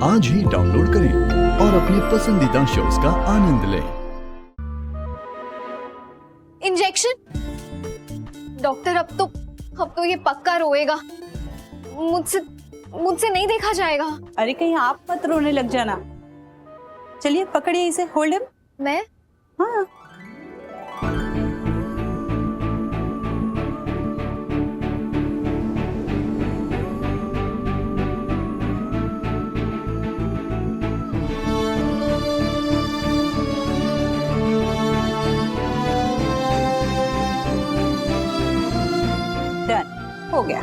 आज ही डाउनलोड करें और अपने पसंदीदा शोज का आनंद लें। इंजेक्शन? डॉक्टर अब तो ये पक्का रोएगा। मुझसे नहीं देखा जाएगा। अरे कहीं आप मत रोने लग जाना। चलिए पकड़िए इसे, होल्ड हिम। मैं? हाँ। डन, हो गया।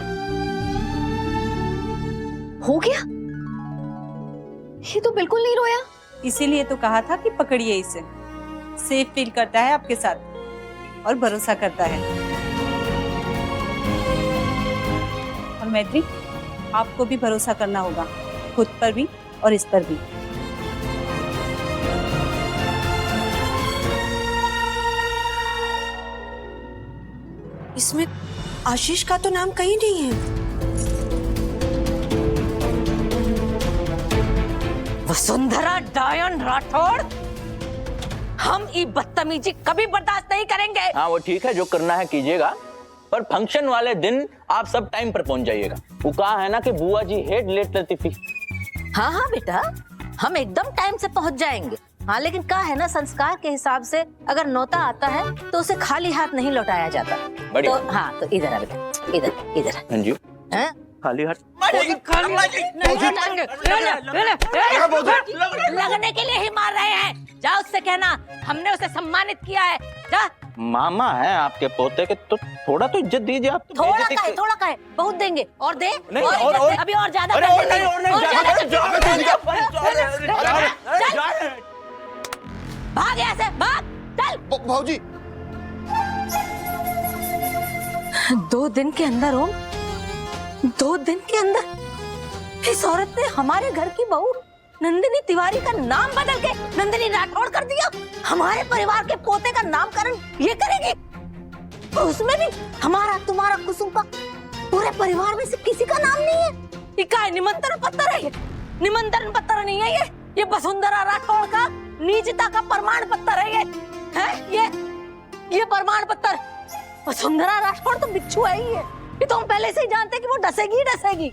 हो गया? ये तो बिल्कुल नहीं रोया। इसीलिए तो कहा था कि पकड़िए इसे। सेफ फील करता है आपके साथ और भरोसा करता है। और मैत्री, आपको भी भरोसा करना होगा, खुद पर भी और इस पर भी। इसमें आशीष का तो नाम कहीं नहीं है। वसुंधरा डायन राठौड़, हम ये बदतमीजी कभी बर्दाश्त नहीं करेंगे। हाँ वो ठीक है, जो करना है कीजिएगा, पर फंक्शन वाले दिन आप सब टाइम पर पहुंच जाइएगा। वो कहा है ना कि बुआ जी हेड लेट लतीफी। हाँ हाँ बेटा, हम एकदम टाइम से पहुंच जाएंगे। हाँ लेकिन क्या है ना, संस्कार के हिसाब से अगर नौता आता है तो उसे खाली हाथ नहीं लौटाया जाता। बढ़िया। तो हाँ, तो इधर आ बेटा, इधर। हाँ जी, हैं? खाली हाथ लगने के लिए ही मार रहे हैं। जा उससे कहना हमने उसे सम्मानित किया है। जा। मामा है आपके पोते के, तो थोड़ा तो इज्जत दीजिए आप। तो थोड़ा का है, बहुत देंगे और दे। नहीं, और अभी और ज्यादा भाग यहाँ से, भाग, चल। भाऊजी, 2 दिन के अंदर हो, 2 दिन के अंदर इस औरत ने हमारे घर की बहू नंदिनी तिवारी का नाम बदल के नंदिनी राठौड़ कर दिया। हमारे परिवार के पोते का नामकरण ये करेगी, और उसमें भी हमारा, तुम्हारा, कुसुम का, पूरे परिवार में से किसी का नाम नहीं है। ये क्या है, निमंत्रण पत्र है? ये निमंत्रण पत्र नहीं है, ये वसुंधरा राठौड़ का निजता का प्रमाण पत्र है। ये प्रमाण पत्र। वसुंधरा राठौड़ तो बिच्छू है ही है, ये तो हम पहले से ही जानते कि वो डसेगी ही डसेगी।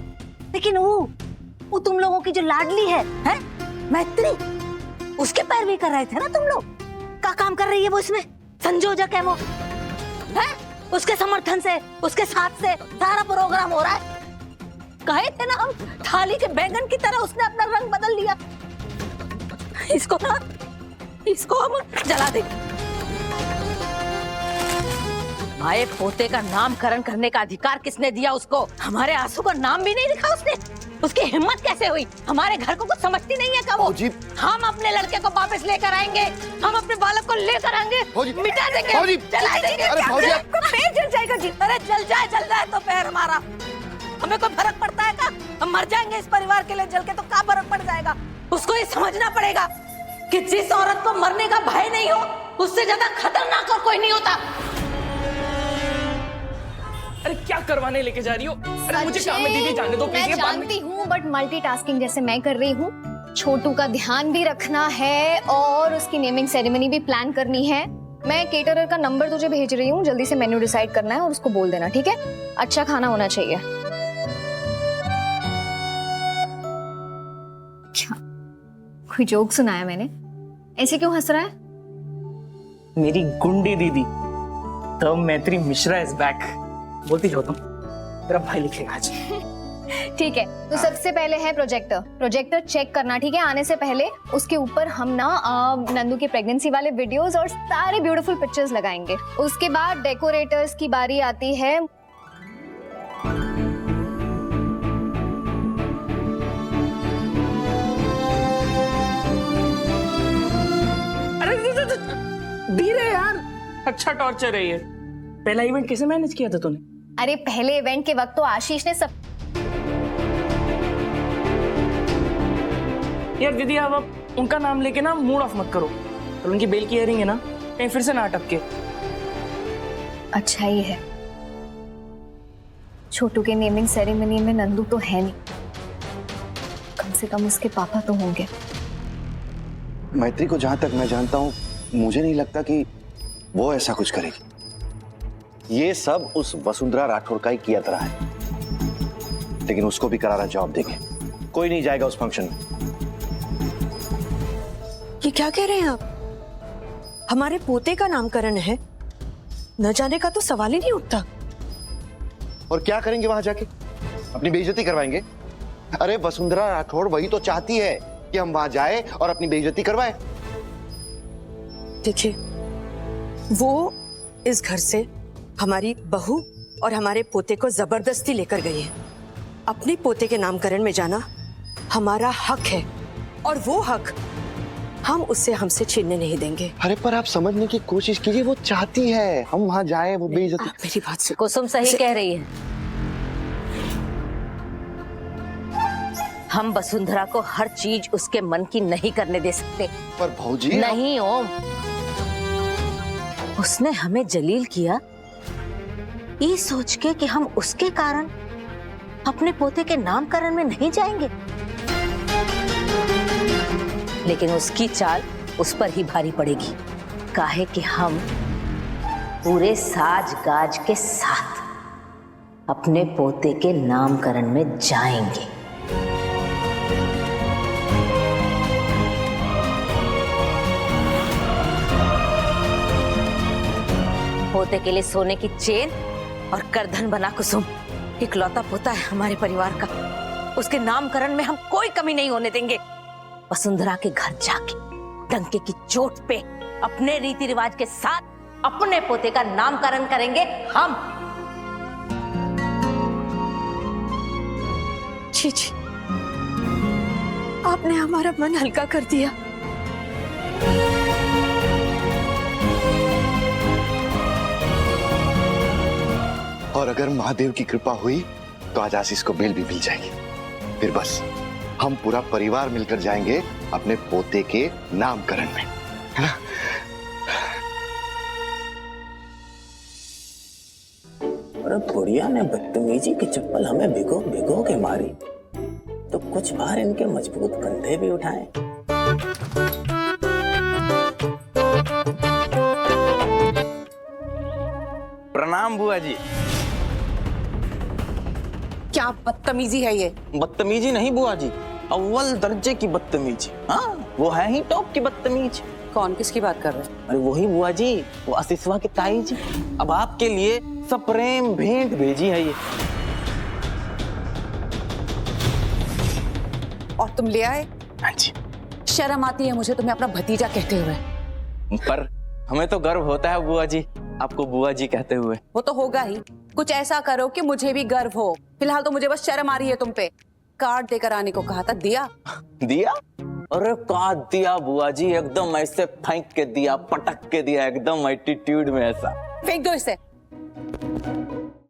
लेकिन वो तुम लोगों की जो लाडली है मैत्री, उसके पैरवी कर रहे थे ना तुम लोग। क्या काम कर रही है वो इसमें? संयोजक है वो, है? उसके समर्थन से, उसके साथ से सारा प्रोग्राम हो रहा है। कहे थे ना हम, थाली के बैंगन की तरह उसने अपना रंग बदल लिया। इसको हम जला देंगे। हमारे पोते का नामकरण करने का अधिकार किसने दिया उसको? हमारे आंसू का नाम भी नहीं लिखा उसने। उसकी हिम्मत कैसे हुई? हमारे घर को कुछ समझती नहीं है क्या वो? हम अपने लड़के को वापस लेकर आएंगे, हम अपने बालक को लेकर आएंगे, मिटा देंगे, जला देंगे। आपका पैर जल जाएगा जी। अरे जल जाए तो पैर हमारा, हमें कोई फर्क पड़ता है क्या? हम मर जाएंगे इस परिवार के लिए जल के, तो क्या फर्क पड़ जाएगा? उसको ये समझना पड़ेगा कि जिस औरत को मरने का भय नहीं हो, उससे ज्यादा खतरनाक और कोई नहीं होता। अरे क्या करवाने लेके जा रही हो? अरे मुझे काम में दीदी जाने दो प्लीज। मैं जानती हूँ, बट मल्टीटास्किंग जैसे मैं कर रही हूँ। छोटू का ध्यान भी रखना है और उसकी नेमिंग सेरेमनी भी प्लान करनी है। मैं केटरर का नंबर तुझे भेज रही हूँ, जल्दी से मेन्यू डिसाइड करना है और उसको बोल देना, ठीक है? अच्छा खाना होना चाहिए। क्या कोई जोक सुनाया मैंने? ऐसे क्यों हंस रहा है? मेरी गुंडी दीदी तो मैत्री मिश्रा इज बैक बोलती हो तुम। तेरा भाई लिखेगा आज। ठीक है, तो सबसे पहले है प्रोजेक्टर चेक करना, ठीक है? आने से पहले उसके ऊपर हम ना नंदू के प्रेगनेंसी वाले वीडियोस और सारे ब्यूटीफुल पिक्चर्स लगाएंगे। उसके बाद डेकोरेटर्स की बारी आती है। अरे धीरे यार, अच्छा टॉर्चर है ये। पहला इवेंट कैसे मैनेज किया था तूने? अरे पहले इवेंट के वक्त तो आशीष ने सब। यार दीदी अब उनका नाम लेके ना मूड ऑफ मत करो, और उनकी बेल की हियरिंग है ना, कहीं फिर से ना अटके। अच्छा ही है, छोटू के नेमिंग सेरेमनी में नंदू तो है नहीं, कम से कम उसके पापा तो होंगे। मैत्री को जहां तक मैं जानता हूं, मुझे नहीं लगता कि वो ऐसा कुछ करेगी। ये सब उस वसुंधरा राठौर का ही किया तरह है, लेकिन उसको भी करारा जवाब देंगे। कोई नहीं जाएगा उस फंक्शन में। ये क्या कह रहे हैं आप? हमारे पोते का नामकरण है, न जाने का तो सवाल ही नहीं उठता। और क्या करेंगे वहां जाके? अपनी बेइज्जती करवाएंगे? अरे वसुंधरा राठौड़ वही तो चाहती है कि हम वहां जाए और अपनी बेइज्जती करवाएं। देखिए, वो इस घर से हमारी बहू और हमारे पोते को जबरदस्ती लेकर गई है। अपने पोते के नामकरण में जाना हमारा हक है, और वो हक हम उससे हमसे छीनने नहीं देंगे। अरे पर आप समझने की कोशिश कीजिए, वो चाहती है हम वहां जाए, वो बेइज्जती। आप मेरी बात सुनो। कुसुम सही कह रही है। हम वसुंधरा को हर चीज उसके मन की नहीं करने दे सकते। पर भौजी नहीं ओम, उसने हमें जलील किया ये सोच के कि हम उसके कारण अपने पोते के नामकरण में नहीं जाएंगे, लेकिन उसकी चाल उस पर ही भारी पड़ेगी। काहे कि हम पूरे साज गाज के साथ अपने पोते के नामकरण में जाएंगे। पोते के लिए सोने की चेन और करधन बना कुसुम इकलौता पोता है हमारे परिवार का। उसके नामकरण में हम कोई कमी नहीं होने देंगे। वसुंधरा के घर जाके डंके की चोट पे अपने रीति रिवाज के साथ अपने पोते का नामकरण करेंगे हम। छी छी, आपने हमारा मन हल्का कर दिया। और अगर महादेव की कृपा हुई तो आज आशीष को बेल भी मिल जाएगी। फिर बस हम पूरा परिवार मिलकर जाएंगे अपने पोते के नामकरण में, है ना? अरे बुढ़िया ने बदतमीजी की चप्पल हमें भिगो भिगो के मारी, तो कुछ बार इनके मजबूत कंधे भी उठाएं। प्रणाम बुआ जी। क्या बदतमीजी है ये? बदतमीजी नहीं बुआ जी, अव्वल दर्जे की बदतमीजी। हाँ, वो है ही टॉप की बदतमीज। कौन, किसकी बात कर रहे हैं? अरे वही बुआ जी, वो आशीषवा की ताई जी। अब आपके लिए सप्रेम भेंट भेजी है ये। और तुम ले आए? हाँ जी। शर्म आती है मुझे तुम्हें अपना भतीजा कहते हुए। पर हमें तो गर्व होता है बुआ जी, आपको बुआ जी कहते हुए। वो तो होगा ही, कुछ ऐसा करो कि मुझे भी गर्व हो। फिलहाल तो मुझे बस शर्म आ रही है तुम पे। कार्ड देकर आने को कहा था, दिया? दिया? अरे का दिया बुआ जी, एकदम ऐसे फेंक के दिया, पटक के दिया, एकदम एटीट्यूड में ऐसा। फेंक दो इसे।